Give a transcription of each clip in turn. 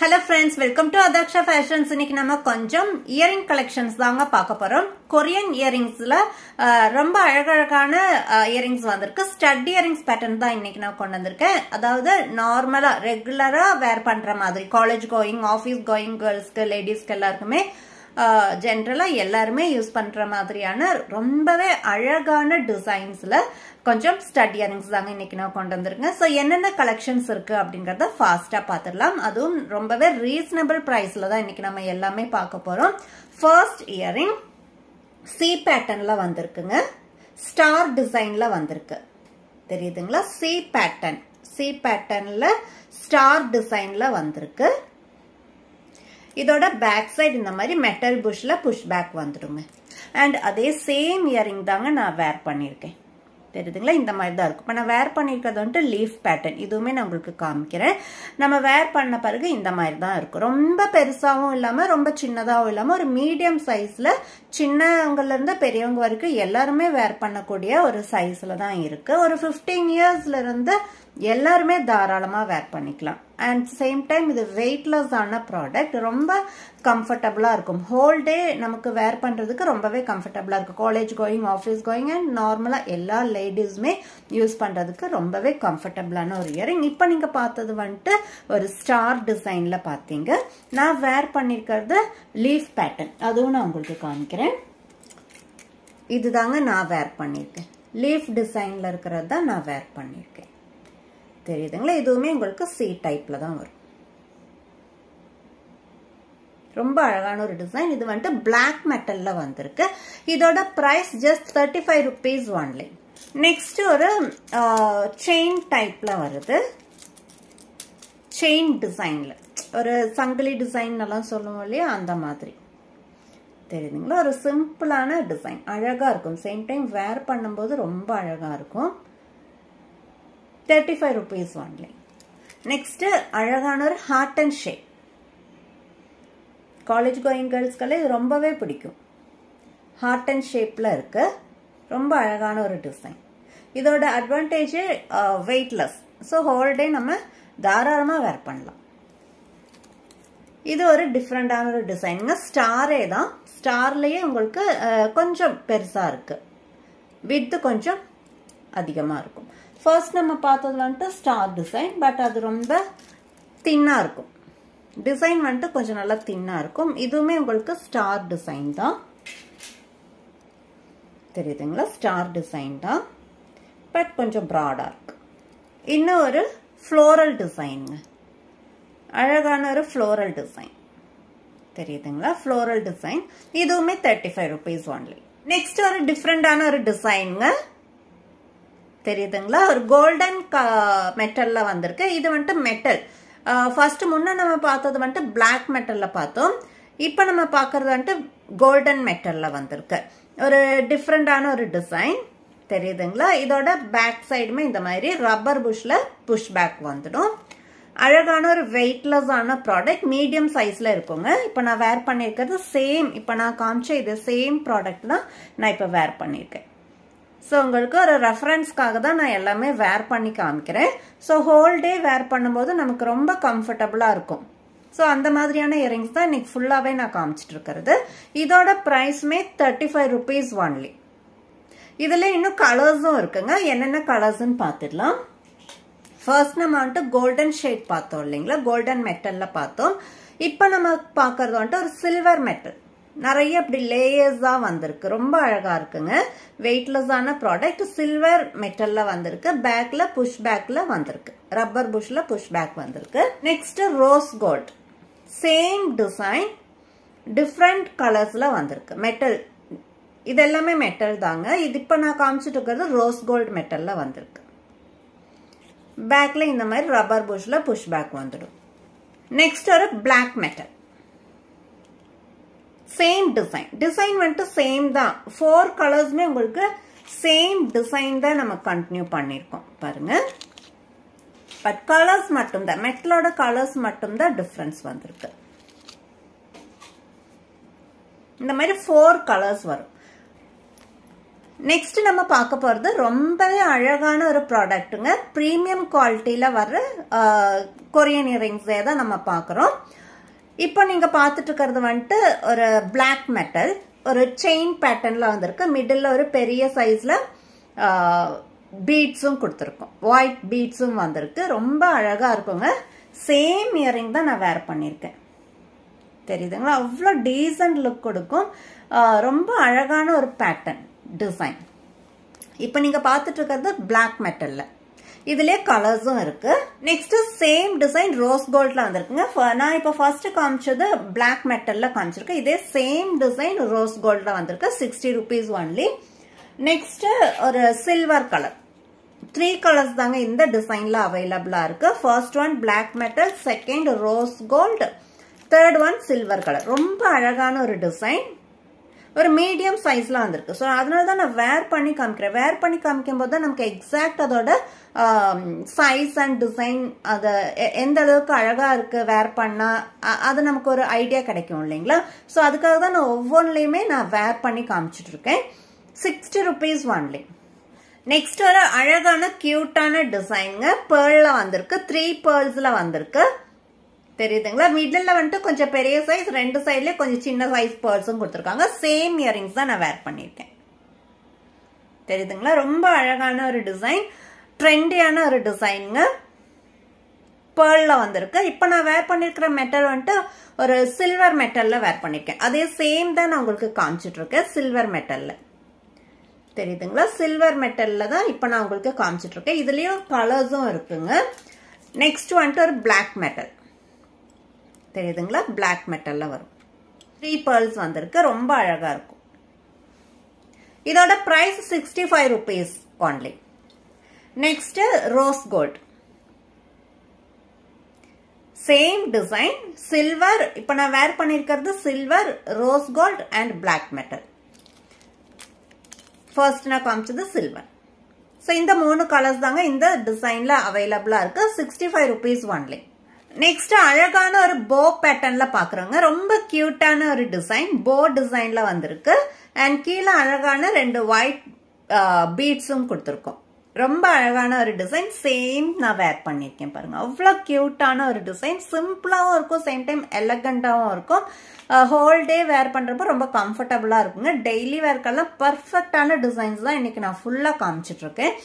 Hello friends, welcome to Adaksha Fashions. இன்னைக்கு நம்ம கொஞ்சம் இயரிங் கலெக்ஷன்ஸ் தாங்க பார்க்க போறோம். கொரியன் இயரிங்ஸ்ல ரொம்ப அழகழகான இயரிங்ஸ் வந்திருக்கு. ஸ்டட் இயரிங்ஸ் பேட்டர்ன் தான் இன்னைக்கு நான் கொண்டு வந்திருக்கேன். அதாவது நார்மலா ரெகுலரா வேர் பண்ற மாதிரி காலேஜ் கோயிங், ஆபீஸ் கோயிங் கேர்ள்ஸ்க்கு, லேடிஸ்க்கு எல்லாருக்குமே ஜென்ரலா எல்லாருமே யூஸ் பண்ற மாதிரியான ரொம்பவே அழகான டிசைன்ஸ்ல கொஞ்சம் ஸ்டட் இயரிங்ஸ் தாங்க இன்னைக்கு நான் கொண்டு வந்திருக்கேன். ஸோ என்னென்ன கலெக்ஷன்ஸ் இருக்கு அப்படிங்கறத ஃபாஸ்டா பார்த்துடலாம். அதுவும் ரொம்பவே ரீசனபிள் பிரைஸ்ல தான் இன்னைக்கு நம்ம எல்லாமே பார்க்க போறோம். ஃபர்ஸ்ட் இயரிங் சி பேட்டர்ன்ல வந்திருக்குங்க. ஸ்டார் டிசைன்ல வந்திருக்கு, தெரியுதுங்களா? சி பேட்டர்ன்ல ஸ்டார் டிசைன்ல வந்திருக்கு. இதோட பேக் சைடு இந்த மாதிரி மெட்டல் புஷ்ல புஷ் பேக் வந்துடுங்க. அண்ட் அதே சேம் இயரிங் தாங்க நான் வேர் பண்ணியிருக்கேன், தெரியுதுங்களா? இந்த மாதிரி தான் இருக்கும். இப்போ நான் வேர் பண்ணியிருக்கிறது வந்துட்டு லீஃப் பேட்டர்ன். இதுவுமே நான் உங்களுக்கு காமிக்கிறேன். நம்ம வேர் பண்ண பிறகு இந்த மாதிரி தான் இருக்கும். ரொம்ப பெருசாகவும் இல்லாமல் ரொம்ப சின்னதாகவும் இல்லாமல் ஒரு மீடியம் சைஸில் சின்னவங்கல இருந்து பெரியவங்க வரைக்கும் எல்லாருமே வேர் பண்ணக்கூடிய ஒரு சைஸ்ல தான் இருக்கு. ஒரு 15 இயர்ஸ்ல இருந்து எல்லாருமே தாராளமா வேர் பண்ணிக்கலாம். அண்ட் சேம் டைம் இது வெயிட்லெஸ் ஆன ப்ராடக்ட், ரொம்ப கம்ஃபர்டபுளா இருக்கும். ஹோல் டே நமக்கு வேர் பண்றதுக்கு ரொம்பவே கம்ஃபர்டபுளா இருக்கு. College going, office going and நார்மலா எல்லா லேடிஸுமே யூஸ் பண்றதுக்கு ரொம்பவே கம்ஃபர்டபுளான ஒரு இயரிங். இப்போ நீங்க பார்த்தது வந்துட்டு ஒரு ஸ்டார் டிசைன்ல பாத்தீங்க. நான் வேர் பண்ணிருக்கிறது லீஃப் பேட்டர்ன், அதுவும் நான் உங்களுக்கு காமிக்கிறேன். இதுதாங்க நான் வேர் பண்ணிருக்கேன். லீஃப் டிசைன்ல இருக்கிறது தான் நான் வேர் பண்ணிருக்கேன், தெரியுதுங்களா? இதுவுமே உங்களுக்கு சி டைப்ல தான் வரும். ரொம்ப அழகான ஒரு டிசைன். இது வந்துட்டு பிளாக் மெட்டல்ல வந்திருக்கு. இதோட price just 35 rupees only. Next ஒரு செயின் டைப்ல வருது. செயின் டிசைன்ல ஒரு சங்கிலி டிசைன் எல்லாம் சொல்லுவோம் இல்லையா, அந்த மாதிரி, தெரியுதுங்களா? ஒரு சிம்பிளான டிசைன், அழகா இருக்கும். சேம் டைம் வேர் பண்ணும்போது ரொம்ப அழகா இருக்கும். 35 rupees ஒன்லி. நெக்ஸ்ட் அழகான ஒரு heart and shape. College going கேர்ள்ஸ்க்கெல்லாம் இது ரொம்பவே பிடிக்கும். ஹார்ட் அண்ட் ஷேப்ல இருக்கு. ரொம்ப அழகான ஒரு டிசைன். இதோட advantage weightless. So whole day நம்ம தாராளமா வேர் பண்ணலாம். இது ஒரு டிஃப்ரெண்டான ஒரு டிசைனுங்க. ஸ்டாரே தான். ஸ்டார்லயே உங்களுக்கு கொஞ்சம் பெருசா இருக்கு. வித் கொஞ்சம் அதிகமா இருக்கும். ஃபர்ஸ்ட் நம்ம பார்த்தது வந்துட்டு ஸ்டார் டிசைன், பட் அது ரொம்ப தின்னா இருக்கும். டிசைன் வந்துட்டு கொஞ்சம் நல்லா தின்னா இருக்கும். இதுவுமே உங்களுக்கு ஸ்டார் டிசைன் தான், தெரியுதுங்களா? ஸ்டார் டிசைன் தான், பட் கொஞ்சம் ப்ராடா இருக்கு. இன்னும் ஒரு ஃப்ளோரல் டிசைனுங்க. அழகான ஒரு ஃப்ளோரல் டிசைன், தெரியுதுங்களா? Floral design. இதுவுமே 35 rupees ஒன்லி. நெக்ஸ்ட் ஒரு டிஃப்ரெண்டான ஒரு டிசைனுங்க, தெரியுதுங்களா? ஒரு கோல்டன் மெட்டல்ல வந்திருக்கு. இது வந்துட்டு மெட்டல். ஃபர்ஸ்ட் முன்ன நம்ம பார்த்தது வந்துட்டு பிளாக் மெட்டல்ல பார்த்தோம். இப்போ நம்ம பார்க்கறது வந்துட்டு கோல்டன் மெட்டல்ல வந்திருக்கு. ஒரு டிஃப்ரெண்டான ஒரு டிசைன், தெரியுதுங்களா? இதோட பேக் சைடுமே இந்த மாதிரி ரப்பர் புஷ்ல புஷ் பேக் வந்துடும். அழகான ஒரு வெயிட்லெஸ் ஆன ப்ராடக்ட், மீடியம் சைஸ்ல இருக்குங்க. இப்போ நான் வேர் பண்ணிருக்கிறது சேம், இப்போ நான் காமிச்ச இது சேம் ப்ராடக்ட் தான் நான் இப்போ வேர் பண்ணிருக்கேன். ஸோ உங்களுக்கு ஒரு ரெஃபரன்ஸ்க்காக தான் நான் எல்லாமே வேர் பண்ணி காமிக்கிறேன். ஸோ ஹோல் டே வேர் பண்ணும்போது நமக்கு ரொம்ப கம்ஃபர்டபுளா இருக்கும். ஸோ அந்த மாதிரியான இயரிங்ஸ் தான் இன்னைக்கு ஃபுல்லாவே நான் காமிச்சிட்டு இருக்கிறது. இதோட பிரைஸ்மே 35 rupees ஒன்லி. இதுல இன்னும் கலர்ஸும் இருக்குங்க. என்னென்ன கலர்ஸ்ன்னு பார்த்துடலாம். ஃபர்ஸ்ட் நம்ம வந்துட்டு கோல்டன் ஷேட் பார்த்தோம் இல்லைங்களா, கோல்டன் மெட்டல்ல பார்த்தோம். இப்போ நம்ம பார்க்கறது வந்துட்டு ஒரு சில்வர் மெட்டல். நிறைய இப்படி லேயர்ஸா வந்திருக்கு. ரொம்ப அழகா இருக்குங்க. வெயிட்லெஸ் ஆன ப்ராடக்ட். சில்வர் மெட்டல்ல வந்திருக்கு. பேக்ல புஷ் பேக்ல வந்திருக்கு. ரப்பர் புஷ்ல புஷ் பேக் வந்திருக்கு. Next rose gold. Same design, different கலர்ஸ்ல வந்திருக்கு. மெட்டல், இது எல்லாமே மெட்டல் தாங்க. இது இப்ப நான் காமிச்சிட்டு இருக்கிறது ரோஸ் கோல்ட் மெட்டல்ல வந்திருக்கு. பேக்ல இந்த மாதிரி ரப்பர் புஷ்ல புஷ் பேக் வந்துடும். நெக்ஸ்ட் ஒரு black metal. Same design. Design வந்துட்டு சேம் தான். 4 கலர்ஸ்மே உங்களுக்கு சேம் டிசைன் தான் நம்ம கண்டினியூ பண்ணிருக்கோம் பாருங்க. பட் கலர்ஸ் மட்டும் தான், மெட்டலோட கலர்ஸ் மட்டும் தான் டிஃபரன்ஸ் வந்திருக்கு. இந்த மாதிரி 4 கலர்ஸ் வரும். நெக்ஸ்ட் நம்ம பார்க்க போறது ரொம்பவே அழகான ஒரு ப்ராடக்ட்டுங்க. பிரீமியம் குவாலிட்டியில வர்ற கொரியன் இயரிங்ஸே தான் நம்ம பார்க்குறோம். இப்போ நீங்க பார்த்துட்டு இருக்கிறது வந்துட்டு ஒரு பிளாக் மெட்டல், ஒரு செயின் பேட்டர்ன்ல வந்திருக்கு. மிடில் ஒரு பெரிய சைஸ்ல பீட்ஸும் கொடுத்துருக்கோம், ஒயிட் பீட்ஸும் வந்திருக்கு. ரொம்ப அழகா இருக்குங்க. சேம் இயரிங் தான் நான் வேர் பண்ணியிருக்கேன். தெரியுதுங்களா? அவ்வளோ டீசன்ட் லுக் கொடுக்கும். ரொம்ப அழகான ஒரு பேட்டர்ன் டிசைன். இப்போ நீங்க பார்த்துட்டு இருக்கிறது பிளாக் மெட்டல்ல, இதுலயே கலர்ஸும் இருக்கு. நெக்ஸ்ட் சேம் டிசைன் ரோஸ் கோல்ட்ல வந்திருக்குங்க. நான் இப்போ ஃபர்ஸ்ட் காமிச்சது பிளாக் மெட்டல்ல காமிச்சிருக்கேன். இதே சேம் டிசைன் ரோஸ் கோல்ட்ல வந்திருக்கு. 60 rupees ஒன்லி. நெக்ஸ்ட் ஒரு சில்வர் கலர், 3 கலர்ஸ் தாங்க இந்த டிசைன்ல அவைலபிளா இருக்கு. First one black metal, second rose gold, third one silver colour. ரொம்ப அழகான ஒரு டிசைன், ஒரு மீடியம் சைஸ்ல வந்திருக்கு. ஸோ அதனால தான் நான் வேர் பண்ணி காமிக்கிறேன். வேர் பண்ணி காமிக்கும் போது தான் நமக்கு எக்ஸாக்ட் அதோட சைஸ் அண்ட் டிசைன், அது எந்த அளவுக்கு அழகா இருக்கு வேர் பண்ணா, அது நமக்கு ஒரு ஐடியா கிடைக்கும் இல்லைங்களா? ஸோ அதுக்காக தான் நான் ஒவ்வொன்றுலையுமே நான் வேர் பண்ணி காமிச்சிட்டு இருக்கேன். 60 rupees ஒன்லி. நெக்ஸ்ட் ஒரு அழகான கியூட்டான டிசைனுங்க. பேர்ல வந்திருக்கு, 3 pearlsல வந்திருக்கு. தெரியுதுங்களா? மிடில் வந்துட்டு கொஞ்சம் பெரிய சைஸ், ரெண்டு சைட்லயே கொஞ்சம் சின்ன சைஸ் பேர்ல்ஸும் கொடுத்துருக்காங்க. சேம் இயரிங்ஸ் தான் நான் வேர் பண்ணியிருக்கேன். தெரியுதுங்களா? ரொம்ப அழகான ஒரு டிசைன், ட்ரெண்டியான ஒரு டிசைனுங்க. பேர்ல வந்திருக்கு. இப்போ நான் வேர் பண்ணிருக்கிற மெட்டல் வந்துட்டு ஒரு சில்வர் மெட்டல்ல வேர் பண்ணிருக்கேன். அதே சேம் தான் நான் உங்களுக்கு காமிச்சிட்டு இருக்கேன், சில்வர் மெட்டல்ல. தெரியுதுங்களா? சில்வர் மெட்டல்ல தான் இப்போ நான் உங்களுக்கு காமிச்சிட்டு இருக்கேன். இதுலயும் கலர்ஸும் இருக்குங்க. நெக்ஸ்ட் வந்துட்டு ஒரு பிளாக் மெட்டல். தெரியுதுங்களா? பிளாக் மெட்டல்ல வரும். 3 pearls வந்திருக்கு. ரொம்ப அழகா இருக்கும். இதோட price 65 rupees only. Next rose gold, same design, silver. இப்போ நான் வேர் பண்ணிருக்கிறது silver, rose gold and black metal. First நான் காமிச்சது சில்வர். ஸோ இந்த 3 கலர்ஸ் தாங்க இந்த டிசைன்ல அவைலபிளா இருக்கு. 65 rupees ஒன்லி. நெக்ஸ்ட் அழகான ஒரு போ பேட்டர்ன்ல பாக்குறோங்க. ரொம்ப கியூட்டான ஒரு டிசைன், போ டிசைன்ல வந்திருக்கு. அண்ட் கீழே அழகான 2 ஒயிட் பீட்ஸும் கொடுத்துருக்கோம். ரொம்ப அழகான ஒரு டிசைன். சேம் நான் வேர் பண்ணிருக்கேன் பாருங்க. அவ்வளோ கியூட்டான ஒரு டிசைன். சிம்பிளாவும் இருக்கும், சேம் டைம் எலகண்டாவும் இருக்கும். ஹோல் டே வேர் பண்றப்ப ரொம்ப கம்ஃபர்டபுளா இருக்குங்க. டெய்லி வேர்க்கெல்லாம் பர்ஃபெக்டான டிசைன்ஸ் தான் இன்னைக்கு நான் ஃபுல்லா காமிச்சிட்டு இருக்கேன்.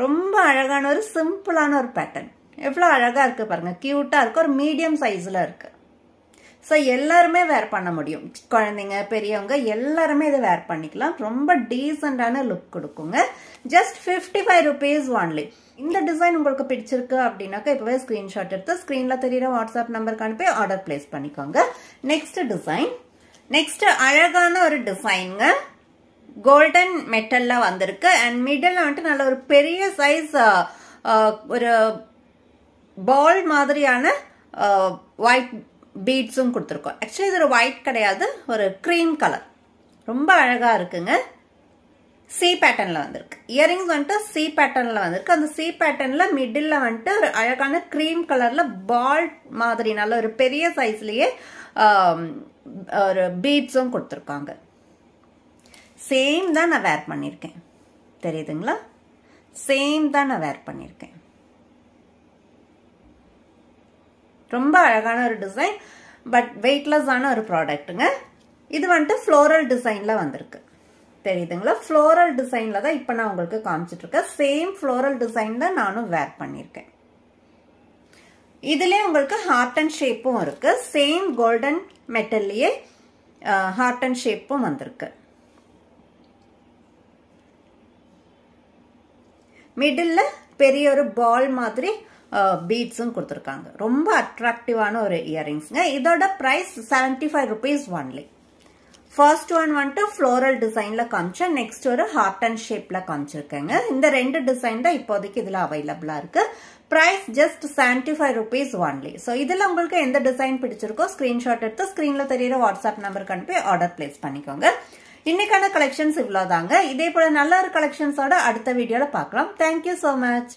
ரொம்ப அழகான ஒரு சிம்பிளான ஒரு பேட்டர்ன். எவ்வளோ அழகா இருக்கு பாருங்க, கியூட்டா இருக்கு. ஒரு மீடியம் சைஸ்ல இருக்கு. ஸோ எல்லாருமே வேர் பண்ண முடியும். குழந்தைங்க, பெரியவங்க எல்லாருமே இதை வேர் பண்ணிக்கலாம். ரொம்ப டீசெண்டான லுக் கொடுக்குங்க. Just 55 rupees only. இந்த டிசைன் உங்களுக்கு பிடிச்சிருக்கு அப்படின்னாக்கா இப்பவே ஸ்கிரீன்ஷாட் எடுத்து ஸ்கிரீன்ல தெரியுற வாட்ஸ்அப் நம்பருக்கு அனுப்பி ஆர்டர் பிளேஸ் பண்ணிக்கோங்க. நெக்ஸ்ட் டிசைன், நெக்ஸ்ட் அழகான ஒரு டிசைனுங்க. கோல்டன் மெட்டல்ல வந்திருக்கு. அண்ட் மிடில் வந்துட்டு நல்ல ஒரு பெரிய சைஸ் ஒரு பால் மாதிரியான ஒயிட் பீட்ஸும் கொடுத்துருக்கோம். ஆக்சுவலி இது ஒரு ஒயிட் கிடையாது, ஒரு கிரீம் கலர். ரொம்ப அழகா இருக்குங்க. சி பேட்டர்ன்ல வந்திருக்கு. இயரிங்ஸ் வந்துட்டு சி பேட்டர்ன்ல வந்திருக்கு. அந்த சி பேட்டர்ன்ல மிடில் வந்துட்டு ஒரு அழகான கிரீம் கலர்ல பால் மாதிரி நல்ல ஒரு பெரிய சைஸ்லயே ஒரு பீட்ஸும் கொடுத்துருக்காங்க. சேம் தான் நான் வேர் பண்ணியிருக்கேன். தெரியுதுங்களா? சேம் தான் நான் வேர் பண்ணியிருக்கேன். ரொம்ப அழகான ஒரு டிசைன், பட் வெயிட்லெஸ்ஸான ஒரு ப்ராடக்ட்டுங்க. இது வந்துட்டு ஃப்ளோரல் டிசைன்ல வந்திருக்கு. தெரியுதுங்களா? ஃப்ளோரல் டிசைன்ல தான் இப்போ நான் உங்களுக்கு காமிச்சிட்டு இருக்கேன். சேம் ஃப்ளோரல் டிசைன்ல நானும் வேர் பண்ணியிருக்கேன். இதுலயே உங்களுக்கு ஹார்ட் அண்ட் ஷேப்பும் இருக்கு. சேம் கோல்டன் மெட்டல்லையே ஹார்ட் அண்ட் ஷேப்பும் வந்திருக்கு. மிடில் பெரிய ஒரு பால் மாதிரி பீட்ஸும் கொடுத்துருக்காங்க. ரொம்ப அட்ராக்டிவான ஒரு இயரிங்ஸ்ங்க. இதோட price 75 rupees only. First one வந்துட்டு ஃப்ளோரல் டிசைன்ல காமிச்சேன். நெக்ஸ்ட் ஒரு ஹார்ட் அண்ட் ஷேப்ல காமிச்சிருக்கேங்க. இந்த 2 டிசைன் தான் இப்போதைக்கு இதுல அவைலபிளா இருக்கு. Price just 75 rupees only. So இதுல உங்களுக்கு எந்த டிசைன் பிடிச்சிருக்கோ ஸ்கிரீன்ஷாட் எடுத்து ஸ்கிரீன்ல தெரியுற வாட்ஸ்அப் நம்பருக்கு அனுப்பி ஆர்டர் பிளேஸ் பண்ணிக்கோங்க. இன்னைக்கான கலெக்ஷன்ஸ் இவ்வளவுதாங்க. இதே போல நல்ல ஒரு கலெக்ஷன்ஸோட அடுத்த வீடியோல பார்க்கலாம். Thank you so much.